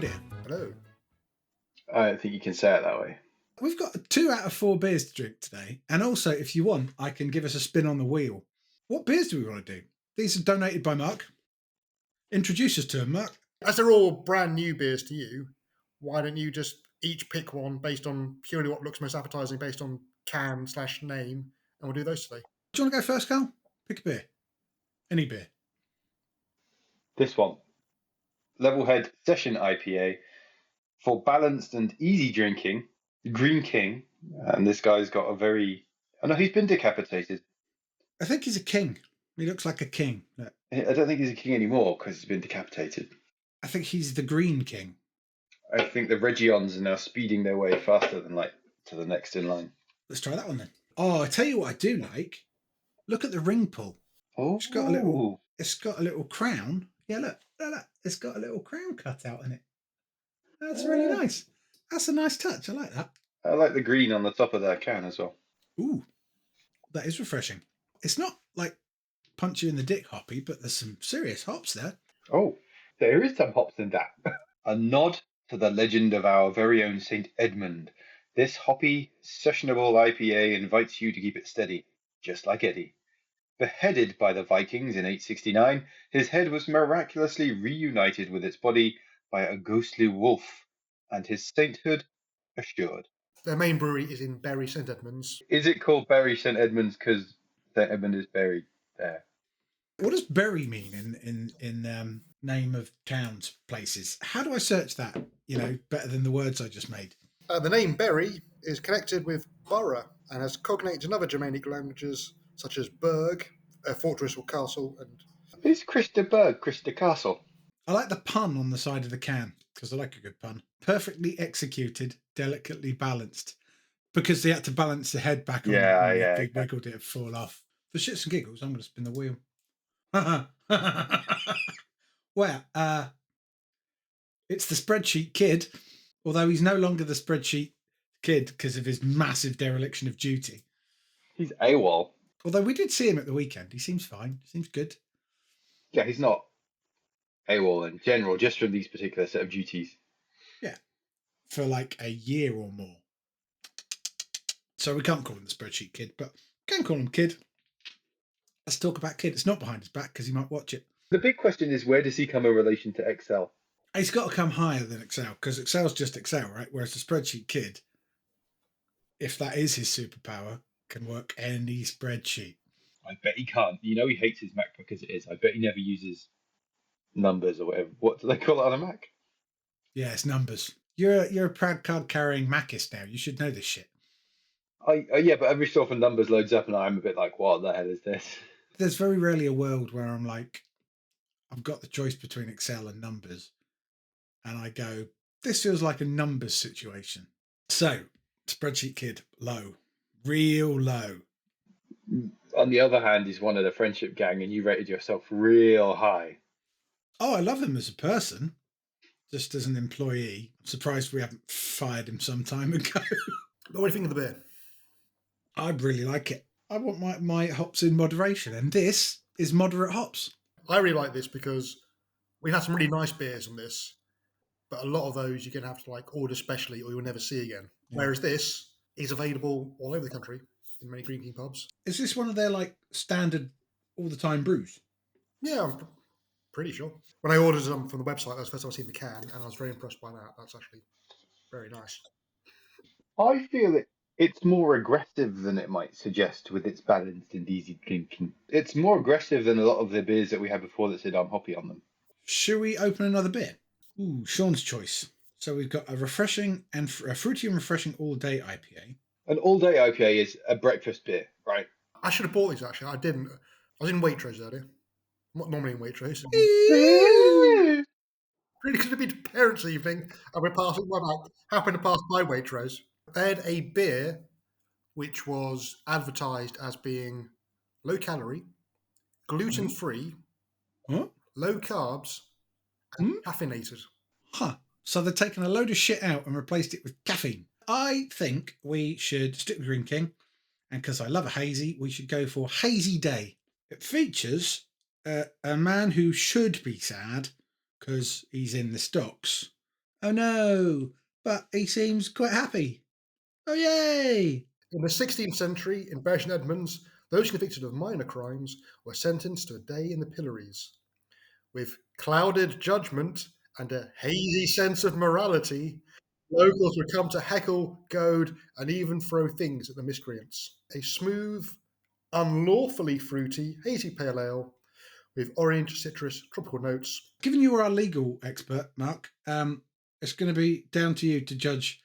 dear. Hello. I don't think you can say it that way. We've got 2 out of 4 beers to drink today. And also, if you want, I can give us a spin on the wheel. What beers do we want to do? These are donated by Mark. Introduce us to them, Mark. As they're all brand new beers to you, why don't you just each pick one based on purely what looks most appetizing based on can/name, and we'll do those today. Do you want to go first, Carl? Pick a beer. Any beer. This one, Levelhead Session IPA, for balanced and easy drinking, Green King. And this guy's got a very... Oh no, he's been decapitated. I think he's a king. He looks like a king. Look. I don't think he's a king anymore because he's been decapitated. I think he's the Green King. I think the Regions are now speeding their way faster than to the next in line. Let's try that one then. Oh, I tell you what I do like. Look at the ring pull. Oh, It's got a little crown. Yeah, look. It's got a little crown cut out in it. That's really nice. That's a nice touch. I like that. I like the green on the top of their can as well. Ooh, that is refreshing. It's not like punch you in the dick hoppy, but there's some serious hops there. Oh, there is some hops in that. A nod to the legend of our very own St. Edmund. This hoppy, sessionable IPA invites you to keep it steady, just like Eddie. Beheaded by the Vikings in 869, his head was miraculously reunited with its body by a ghostly wolf, and his sainthood assured. Their main brewery is in Bury St Edmunds. Is it called Bury St. Edmunds because St. Edmund is buried there? What does Bury mean in name of towns, places? How do I search that, better than the words I just made? The name Bury is connected with borough and has cognates in other Germanic languages such as burg, a fortress or castle, and... Is Christa Burg Christa Castle? I like the pun on the side of the can, because I like a good pun. Perfectly executed, delicately balanced. Because they had to balance the head back on it and wiggled it and fall off. For shits and giggles, I'm going to spin the wheel. Well, it's the spreadsheet kid, although he's no longer the spreadsheet kid because of his massive dereliction of duty. He's AWOL. Although we did see him at the weekend. He seems fine. Seems good. Yeah, he's not AWOL in general, just from these particular set of duties. Yeah. For like a year or more. So we can't call him the spreadsheet kid, but we can call him kid. Let's talk about kid. It's not behind his back because he might watch it. The big question is, where does he come in relation to Excel? He's got to come higher than Excel because Excel's just Excel, right? Whereas the spreadsheet kid, if that is his superpower, can work any spreadsheet. I bet he can't. He hates his MacBook as it is. I bet he never uses numbers or whatever. What do they call it on a Mac? Yeah, it's numbers. You're a proud card carrying Macist now. You should know this shit. Yeah, but every so often numbers loads up and I'm a bit like, what the hell is this? There's very rarely a world where I'm like, I've got the choice between Excel and numbers. And I go, this feels like a numbers situation. So, spreadsheet kid, low. Real low. On the other hand, he's one of the friendship gang and you rated yourself real high. Oh, I love him as a person. Just as an employee. I'm surprised we haven't fired him some time ago. But what do you think of the beer? I really like it. I want my hops in moderation, and this is moderate hops. I really like this because we had some really nice beers on this, but a lot of those you're going to have to order specially or you'll never see again. Yeah. Whereas this is available all over the country in many Green King pubs. Is this one of their standard all the time brews? Yeah, I'm pretty sure. When I ordered them from the website, that was the first time I seen the can, and I was very impressed by that. That's actually very nice. I feel it's more aggressive than it might suggest with its balanced and easy drinking. It's more aggressive than a lot of the beers that we had before that said I'm hoppy on them. Should we open another beer? Ooh, Sean's choice. So we've got a refreshing and a fruity and refreshing all-day IPA. An all-day IPA is a breakfast beer, right? I should have bought these, actually. I didn't. I was in Waitrose earlier. I'm not normally in Waitrose. Really could have been parents' evening, and we're passing one out. Happened to pass by Waitrose. They had a beer which was advertised as being low calorie, gluten free, low carbs, and caffeinated. Huh. So they've taken a load of shit out and replaced it with caffeine. I think we should stick with Green King, and because I love a hazy, we should go for Hazy Day. It features a man who should be sad because he's in the stocks, Oh no, but he seems quite happy. Oh yay! In the 16th century, in Belgian Edmonds, those convicted of minor crimes were sentenced to a day in the pillories. With clouded judgment and a hazy sense of morality, locals would come to heckle, goad, and even throw things at the miscreants. A smooth, unlawfully fruity, hazy pale ale with orange, citrus, tropical notes. Given you are our legal expert, Mark, it's going to be down to you to judge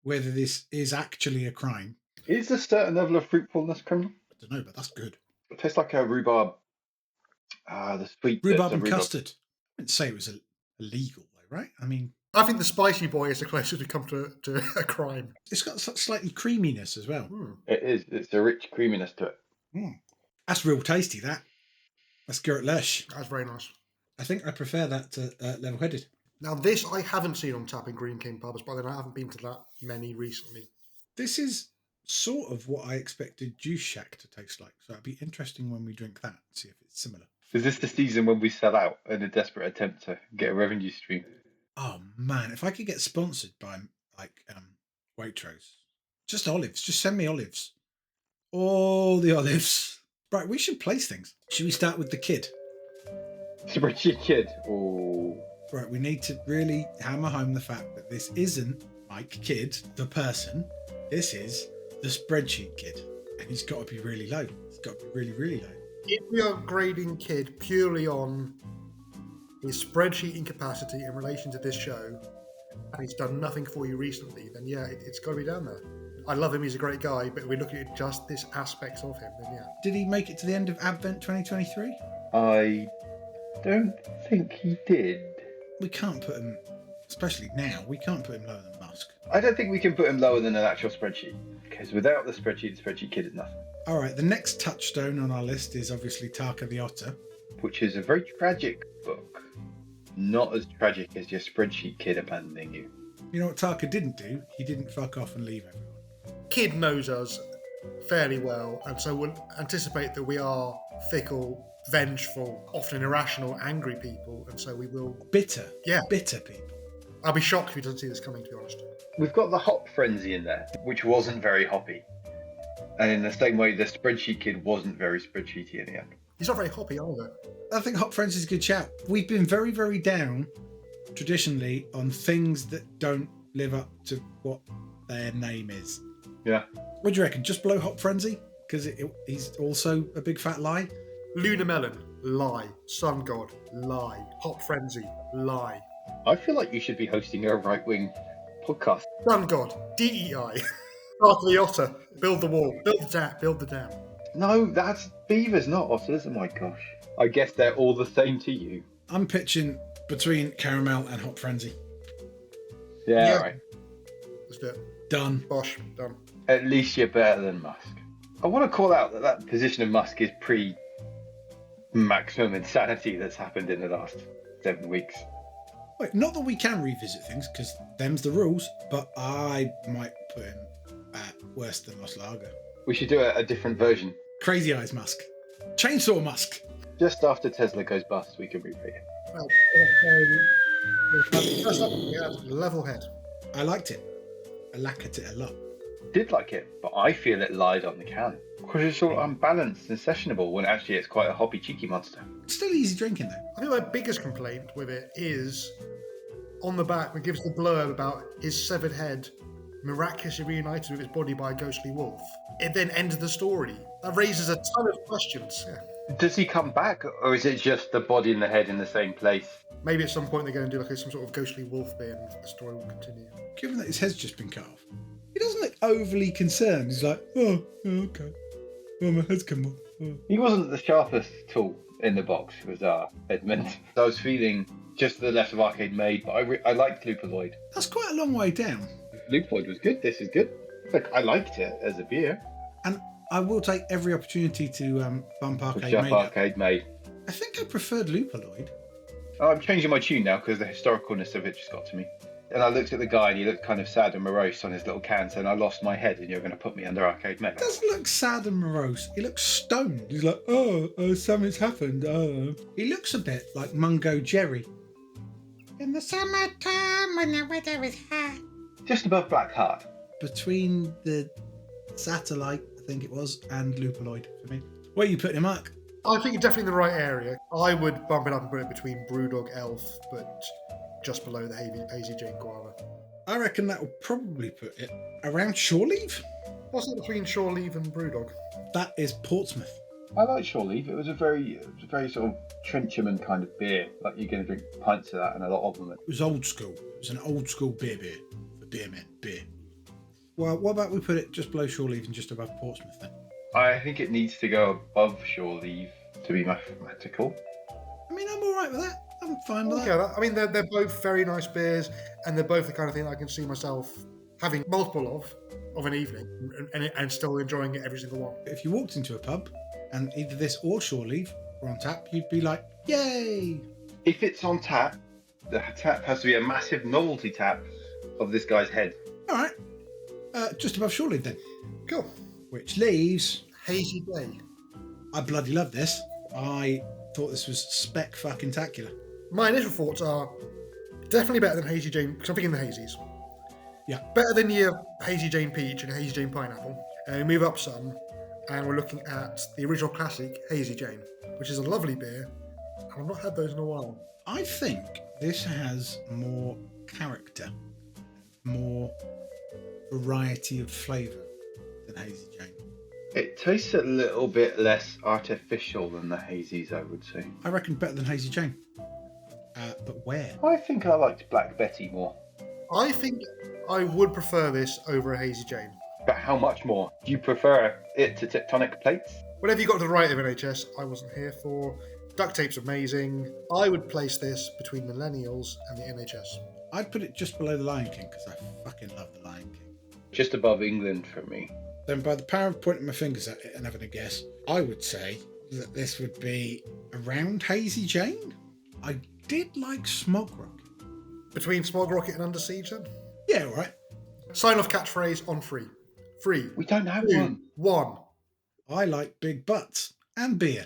whether this is actually a crime. Is a certain level of fruitfulness criminal? I don't know, but that's good. It tastes like a rhubarb. The sweet bits Rhubarb of and rhubarb. custard. I wouldn't say it was illegal, though, right? I mean, I think the spicy boy is the closest we come to a crime. it's got such slightly creaminess as well. It is. It's a rich creaminess to it. That's real tasty, that. That's Gert Lush. That's very nice. I think I prefer that to level-headed. Now, this I haven't seen on tap in Green King pubs, but then I haven't been to that many recently. This is sort of what I expected Juice Shack to taste like. So it'd be interesting when we drink that and see if it's similar. Is this the season when we sell out in a desperate attempt to get a revenue stream? Oh man, if I could get sponsored by like Waitrose, just olives, just send me olives, all the olives. Right, we should place things. Should we start with the kid? Spreadsheet Kid. Oh. Right, we need to really hammer home the fact that this isn't Mike Kidd, the person. This is the spreadsheet kid, and he's got to be really low. He's got to be really, really low. If we are grading Kid purely on his spreadsheet incapacity in relation to this show, and he's done nothing for you recently, then yeah, it's got to be down there. I love him, he's a great guy, but if we're looking at just this aspect of him, then yeah. Did he make it to the end of Advent 2023? I don't think he did. We can't put him, especially now, we can't put him lower than Musk. I don't think we can put him lower than an actual spreadsheet, because without the spreadsheet Kid is nothing. All right, the next touchstone on our list is obviously Taka the Otter. Which is a very tragic book. Not as tragic as your spreadsheet Kid abandoning you. You know what Taka didn't do? He didn't fuck off and leave everyone. Kid knows us fairly well, and so we'll anticipate that we are fickle, vengeful, often irrational, angry people, and so we will... Bitter. Yeah. Bitter people. I'll be shocked if he doesn't see this coming, to be honest. We've got the hop frenzy in there, which wasn't very hoppy. And in the same way, the spreadsheet Kid wasn't very spreadsheety in the end. He's not very hoppy either. I think Hot Friends is a good shout. We've been very, very down, traditionally, on things that don't live up to what their name is. Yeah. What do you reckon? Just below Hot Frenzy? Because he's also a big fat lie? Luna Melon, lie. Sun God, lie. Hot Frenzy, lie. I feel like you should be hosting a right-wing podcast. Sun God, DEI. Arthur the Otter, build the wall. Build the dam. No, that's beavers, not otters. Oh my gosh. I guess they're all the same to you. I'm pitching between Caramel and Hot Frenzy. Yeah, Yeah. right. Let's do it. Done. Bosh, done. At least you're better than Musk. I want to call out that position of Musk is maximum insanity that's happened in the last 7 weeks. Wait, not that we can revisit things, because them's the rules, but I might put him at worse than Lost Lager. We should do a different version. Crazy Eyes Musk. Chainsaw Musk. Just after Tesla goes bust, we can replay it. Well, first up, we had Level Head. I liked it. I liked it a lot. Did like it, but I feel it lied on the can. Because it's all unbalanced and sessionable when actually it's quite a hoppy, cheeky monster. It's still easy drinking, though. I think my biggest complaint with it is on the back, it gives the blurb about his severed head miraculously reunited with his body by a ghostly wolf. It then ends the story. That raises a ton of questions. Yeah. Does he come back, or is it just the body and the head in the same place? Maybe at some point they're going to do like some sort of ghostly wolf bit and the story will continue. Given that his head's just been cut off, he doesn't look overly concerned. He's like, oh, okay. Oh, my head's come off. Oh. He wasn't the sharpest tool in the box, was Edmund. I was feeling just to the left of Arcade Maid, but I liked Lupaloid. That's quite a long way down. Lupaloid was good, this is good. Like, I liked it as a beer. And I will take every opportunity to bump Arcade Just Maid up. Arcade Maid. I think I preferred Lupaloid. Oh, I'm changing my tune now because the historicalness of it just got to me. And I looked at the guy and he looked kind of sad and morose on his little can, saying, I lost my head and you're going to put me under Arcade Maid. He doesn't look sad and morose. He looks stoned. He's like, something's happened. He looks a bit like Mungo Jerry. In the summertime when the weather is hot. Just above Black Heart. Between the Satellite, I think it was, and Lupaloid for me. Where are you putting him, Mark? I think you're definitely in the right area. I would bump it up and put it between Brewdog Elf, but just below the Hazy Jane Guava. I reckon that will probably put it around Shoreleave. What's it between Shoreleave and Brewdog? That is Portsmouth. I like Shoreleave. It was a very sort of Trencherman kind of beer. Like you're going to drink pints of that and a lot of them. It was old school. It was an old school beer for beer men. Beer. Well, what about we put it just below Shoreleave and just above Portsmouth then? I think it needs to go above Shoreleave to be mathematical. I mean, I'm all right with that. I'm fine with Okay, that. I mean, they're both very nice beers, and they're both the kind of thing I can see myself having multiple of an evening and still enjoying it every single one. If you walked into a pub and either this or Shoreleave were on tap, you'd be like, yay! If it's on tap, the tap has to be a massive novelty tap of this guy's head. All right. Just above Shoreleave then. Cool. Which leaves... Hazy Day. I bloody love this. I thought this was spec-fucking-tacular. My initial thoughts are definitely better than Hazy Jane, because I'm picking the Hazies. Yeah. Better than your Hazy Jane Peach and Hazy Jane Pineapple. And we move up some, and we're looking at the original classic Hazy Jane, which is a lovely beer, and I've not had those in a while. I think this has more character, more variety of flavour than Hazy Jane. It tastes a little bit less artificial than the hazies, I would say. I reckon better than Hazy Jane. But where? I think I liked Black Betty more. I think I would prefer this over a Hazy Jane. But how much more? Do you prefer it to tectonic plates? Whatever you got to the right of NHS, I wasn't here for. Duct tape's amazing. I would place this between Millennials and the NHS. I'd put it just below the Lion King because I fucking love the Lion King. Just above England for me. Then by the power of pointing my fingers at it and having a guess, I would say that this would be around Hazy Jane. I did like Smog Rocket. Between Smog Rocket and Under Siege, then? Yeah, all right. Sign off catchphrase on free. Free. We don't have 2, one. 1. I like big butts and beer.